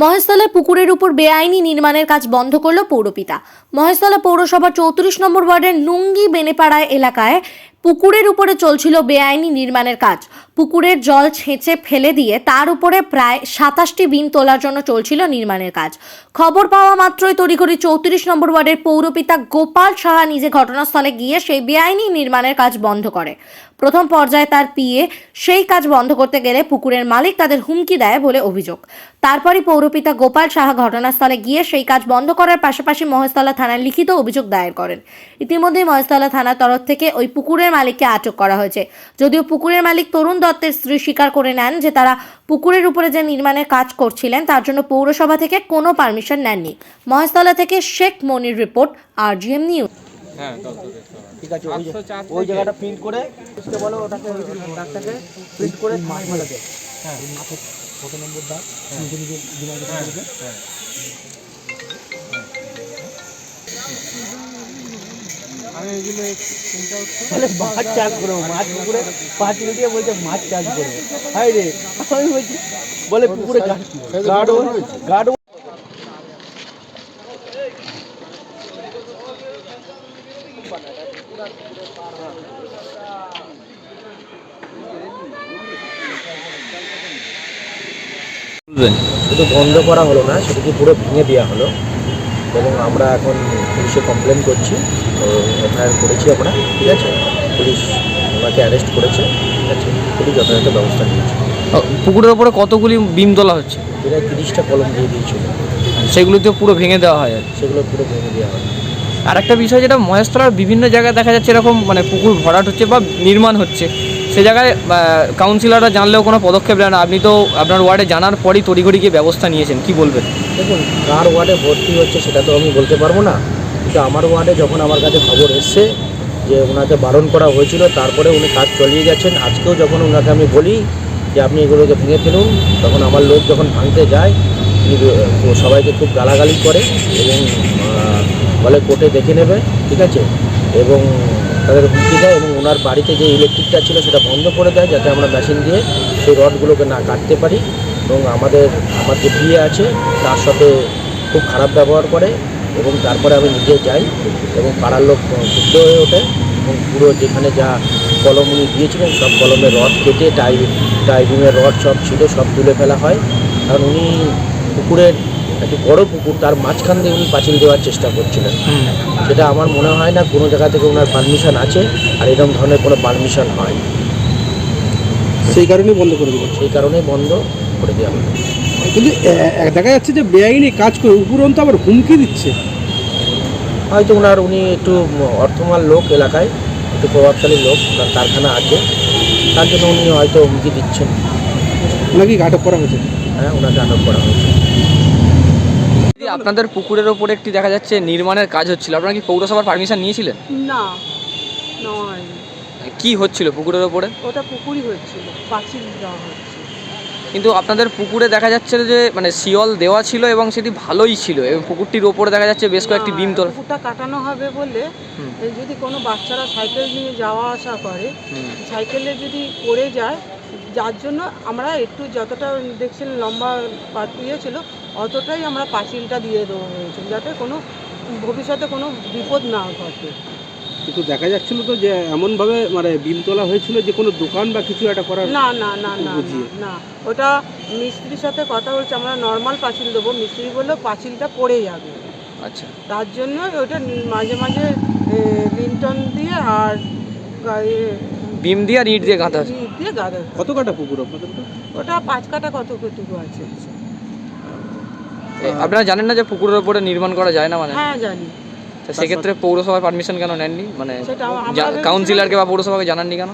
মহেশতলায় পুকুরের উপর বেআইনি নির্মাণের কাজ বন্ধ করল পৌরপিতা। মহেশতলা পৌরসভার 34 নম্বর ওয়ার্ডের নুঙ্গি বেনেপাড়ায় এলাকায় পুকুরের উপরে চলছিল বেআইনি নির্মাণের কাজ। পুকুরের জল ছেঁচে ফেলে দিয়ে তার উপরে প্রায় 27টি বিম তোলার জন্য চলছিল নির্মাণের কাজ। খবর পাওয়া মাত্রই তড়িঘড়ি 34 নম্বর ওয়ার্ডের পৌরপিতা গোপাল সাহা নিজে ঘটনাস্থলে গিয়ে সেই বেআইনি নির্মাণের কাজ বন্ধ করে। প্রথম পর্যায়ে তার পিএ সেই কাজ বন্ধ করতে গেলে পুকুরের মালিক তাদের হুমকি দেয় বলে অভিযোগ। তারপরই পৌরপিতা গোপাল সাহা ঘটনাস্থলে গিয়ে সেই কাজ বন্ধ করার পাশাপাশি মহেশতলা থানায় লিখিত অভিযোগ দায়ের করেন। ইতিমধ্যে মহেশতলা থানার তরফ থেকে ওই পুকুরের মালিককে আটক করা হয়েছে। যদিও পুকুরের মালিক তরুণ দত্তের স্ত্রী স্বীকার করে নেন যে তারা পুকুরের উপরে যে নির্মাণের কাজ করছিলেন তার জন্য পৌরসভা থেকে কোনো পারমিশন নেননি। মহেশতলা থেকে শেখ মনির রিপোর্ট, RGM নিউজ। হ্যাঁ ঠিক আছে, ওই জায়গাটা প্রিন্ট করে বুঝতে বলো, ওটাকে ডাকটাকে প্রিন্ট করে থানায় ফেলে দেয়। হ্যাঁ, কত নম্বর দাগ নিজে নিজে দিমাগে করে হ্যাঁ। আমি এগুলো চিন্তা করছি মাছ চাষ করবো, মাছ পুকুরে 5 মিনিট দিয়ে বলছে মাছ চাষ করবো। হাই রে, আমি বলছি বলে পুকুরে গার্ড শুধু বন্ধ করা হলো না, সেটাকে পুরো ভেঙে দেওয়া হলো এবং আমরা এখন পুলিশে কমপ্লেন করছি, তো এফআইআর করেছি আমরা। ঠিক আছে, পুলিশ ওনাকে অ্যারেস্ট করেছে। ঠিক আছে, পুলিশ যথাযথ ব্যবস্থা নিয়েছে। পুকুরের ওপরে কতগুলি বিম তোলা হচ্ছে? প্রায় 30টা কলম দিয়ে দিয়েছিল, সেগুলোতে পুরো ভেঙে দেওয়া হয়। সেগুলো পুরো ভেঙে দেওয়া হয়। আর একটা বিষয়, যেটা মহেশতলার বিভিন্ন জায়গায় দেখা যাচ্ছে এরকম মানে পুকুর ভরাট হচ্ছে বা নির্মাণ হচ্ছে, সে জায়গায় কাউন্সিলররা জানলেও কোনো পদক্ষেপ নেয় না। আপনি তো আপনার ওয়ার্ডে জানার পরই তড়িঘড়ি গিয়ে ব্যবস্থা নিয়েছেন, কি বলবেন? দেখুন, কার ওয়ার্ডে ভর্তি হচ্ছে সেটা তো আমি বলতে পারবো না, কিন্তু আমার ওয়ার্ডে যখন আমার কাছে খবর এসছে যে ওনাকে বারণ করা হয়েছিল, তারপরে উনি কাজ চালিয়ে যাচ্ছেন। আজকেও যখন ওনাকে আমি বলি যে আপনি এগুলোকে ভেঙে ফেলুন, তখন আমার লোক যখন ভাঙতে যায় উনি সবাইকে খুব গালাগালি করে এবং বলে কোর্টে দেখে নেবে। ঠিক আছে, এবং তাদের হুমকি দেয় এবং ওনার বাড়িতে যে ইলেকট্রিকটা ছিল সেটা বন্ধ করে দেয়, যাতে আমরা মেশিন দিয়ে সেই রডগুলোকে না কাটতে পারি। এবং আমার যে বিয়ে আছে তার সাথে খুব খারাপ ব্যবহার করে এবং তারপরে আমি নিজে যাই এবং পাড়ার লোক ক্ষুব্ধ হয়ে ওঠে এবং পুরো যেখানে যা কলম উনি দিয়েছিলেন সব কলমের রড কেটে টাইবিংয়ের রড সব ছিল সব তুলে ফেলা হয়। কারণ উনি পুকুরের একটি বড় পুকুর, তার মাঝখান দিয়ে উনি পাঁচিল দেওয়ার চেষ্টা করছিলেন। সেটা আমার মনে হয় না কোনো জায়গা থেকে ওনার পারমিশন আছে, আর এরকম ধরনের কোনো পারমিশন হয়, সেই কারণেই বন্ধ করে দেবো। সেই কারণেই বন্ধ করে দেওয়া হবে। কিন্তু দেখা যাচ্ছে যে বেআইনি কাজ করে উপরন্তু আবার হুমকি দিচ্ছে। হয়তো উনি একটু অর্থমাল লোক, এলাকায় একটু প্রভাবশালী লোক, ওনার কারখানা আছে, তার জন্য উনি হয়তো হুমকি দিচ্ছেন। ওনাকে আটক করা হয়েছে? হ্যাঁ, ওনাকে আটক করা হয়েছে। আপনাদের পুকুরের ওপরে একটি দেখা যাচ্ছে নির্মাণের কাজ হচ্ছিল, আপনারা কি পৌরসভার পারমিশন নিয়েছিলেন? না, নয়। কি হচ্ছিল পুকুরের ওপরে? ওটা পুকুরই হচ্ছিল, পাঁচিল দেওয়া হচ্ছে। কিন্তু আপনাদের পুকুরে দেখা যাচ্ছে যে মানে শিওল দেওয়া ছিল এবং সেটি ভালোই ছিল, এবং পুকুরটির ওপরে দেখা যাচ্ছে বেশ কয়েকটি বিম তোলা। পুকুরটা কাটানো হবে বলে যদি কোনো বাচ্চারা সাইকেল নিয়ে যাওয়া আসা করে, সাইকেলে যদি পড়ে যায়, যার জন্য আমরা একটু যতটা দেখছেন লম্বা ইয়ে ছিল অতটাই আমরা পাঁচিলটা দিয়ে দেওয়া হয়েছে, যাতে কোনো ভবিষ্যতে কোনো বিপদ না ঘটে। কিন্তু দেখা যাচ্ছিল তো যে এমনভাবে মানে বিম তোলা হয়েছিল যে কোনো দোকান বা কিছু একটা করার। না না না না না, ওটা মিস্ত্রির সাথে কথা বলছে, আমরা নর্মাল পাঁচিল দেবো, মিস্ত্রি বললো পাঁচিলটা পড়ে যাবে। আচ্ছা, তার জন্য ওটা মাঝে মাঝে লিন্টন দিয়ে আর বিম দিয়ে আর ইট দিয়ে গাঁথা আছে। ইট দিয়ে গাঁথা। কত কাটা পুকুর আপনাদের? ওটা 5 কাটা কতটুকু আছে। আপনারা জানেন না যে পুকুরের উপরে নির্মাণ করা যায় না? মানে হ্যাঁ জানি। সেক্ষেত্রে পৌরসভার পারমিশন কেন নেননি? মানে সেটা কাউন্সিলরকে বা পৌরসভাকে জানাননি কেন?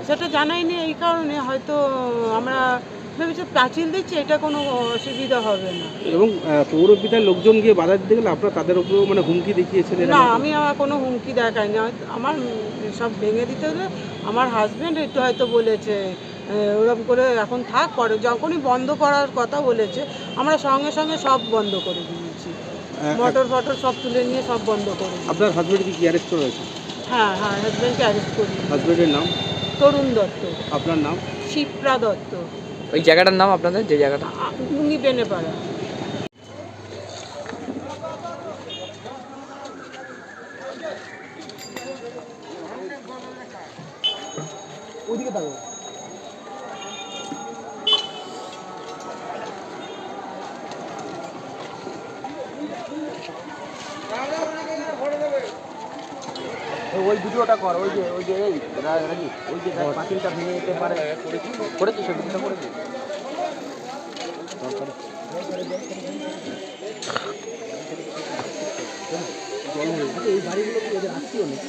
সেটা জানাইনি এই কারণে, হয়তো আমরা ভেবেছি পাঁচিল দিচ্ছি, এটা কোনো অসুবিধা হবে না। এবং পৌরপিতার লোকজন গিয়ে বাধা দিতে গেলে আপনারা তাদের উপরেও মানে হুমকি দেখিয়েছেন? না, আমি আমার কোনো হুমকি দেখাইনি। আমার সব ভেঙে দিতে হলে আমার হাজব্যান্ড একটু হয়তো বলেছে ওরকম করে এখন থাক, পরে যখনই বন্ধ করার কথা বলেছে আমরা সঙ্গে সঙ্গে সব বন্ধ করে দিয়েছি, মোটর ফটর সব তুলে নিয়ে সব বন্ধ করে দিয়েছি। আপনার হাজব্যান্ড কি অ্যারেস্ট করা হয়েছে? হ্যাঁ হ্যাঁ, হাজব্যান্ডকে অ্যারেস্ট করি। হাজব্যান্ডের নাম? তরুণ দত্ত। আপনার নাম? শিপ্রা দত্ত। ওই জায়গাটার নাম আপনাদের, যে জায়গাটা? নুঙ্গি বেনেপাড়া। ওইদিকে থাকো। ওই ভিডিওটা কর, ওই যে এই রাজি, ওই যে পাঁচিলটা ভেঙে যেতে পারে করেছি, সে ভিডিওটা করেছি। এই বাড়িগুলো কি এদের আত্মীয় নেই?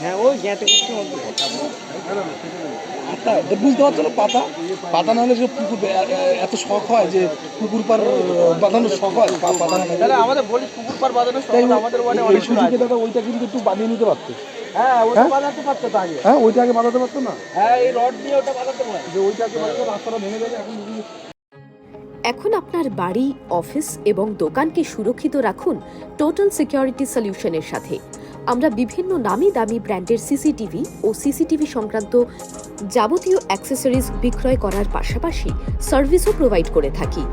হ্যাঁ, ওই জ্ঞাতে করতে হবে। আচ্ছা, বুঝতে পারছো না, পাতা না হলে যে পুকুর এত শখ হয় যে পুকুর পার বাঁধানোর শখ হয়, পাতা না হলে। তাহলে আমাদের বলিস পুকুর পার বাঁধানোর শখ আমাদের ওয়ার্ডে অনেক সুযোগে দাদা ওইটা কিন্তু একটু বাঁধিয়ে নিতে পারতো। হ্যাঁ, ওইটা বাঁধাতে পারতো তো আগে। হ্যাঁ, ওইটা আগে বাঁধাতে পারতো না, হ্যাঁ, এই রড দিয়ে ওটা বাঁধাতে পারে। যে ওইটা আগে বাঁধাতে রাস্তাটা ভেঙে যাবে। এখন আপনার বাড়ি, অফিস এবং দোকানকে সুরক্ষিত রাখুন টোটাল সিকিউরিটি সলিউশনের সাথে। আমরা বিভিন্ন নামি দামি ব্র্যান্ডের সিসিটিভি ও সিসিটিভি সংক্রান্ত যাবতীয় অ্যাক্সেসরিজ বিক্রয় করার পাশাপাশি সার্ভিসও প্রোভাইড করে থাকি।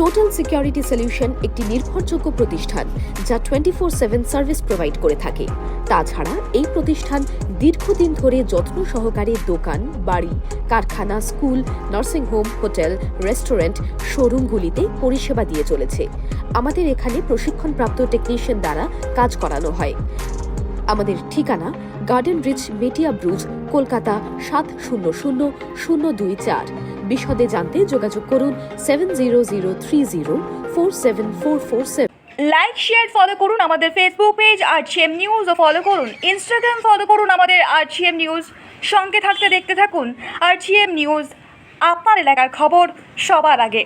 টোটাল সিকিউরিটি সলিউশন একটি নির্ভরযোগ্য প্রতিষ্ঠান যা 24/7 সার্ভিস প্রোভাইড করে থাকে। তাছাড়া এই প্রতিষ্ঠান দীর্ঘদিন ধরে যত্ন সহকারে দোকান, বাড়ি, কারখানা, স্কুল, নার্সিংহোম, হোটেল, রেস্টুরেন্ট, শোরুমগুলিতে পরিষেবা দিয়ে চলেছে। আমাদের এখানে প্রশিক্ষণপ্রাপ্ত টেকনিশিয়ান দ্বারা কাজ করানো হয়। আমাদের ঠিকানা গার্ডেন রিচ, মেটিয়া ব্রুজ, কলকাতা 700024। বিশদে জানতে যোগাযোগ করুন 7003047447। লাইক, শেয়ার, ফলো করুন আমাদের ফেসবুক পেজ RGM নিউজ ও ফলো করুন ইনস্টাগ্রাম, ফলো করুন আমাদের RGM নিউজ। সঙ্গে থাকতে দেখতে থাকুন RGM নিউজ, আপনার এলাকার খবর সবার আগে।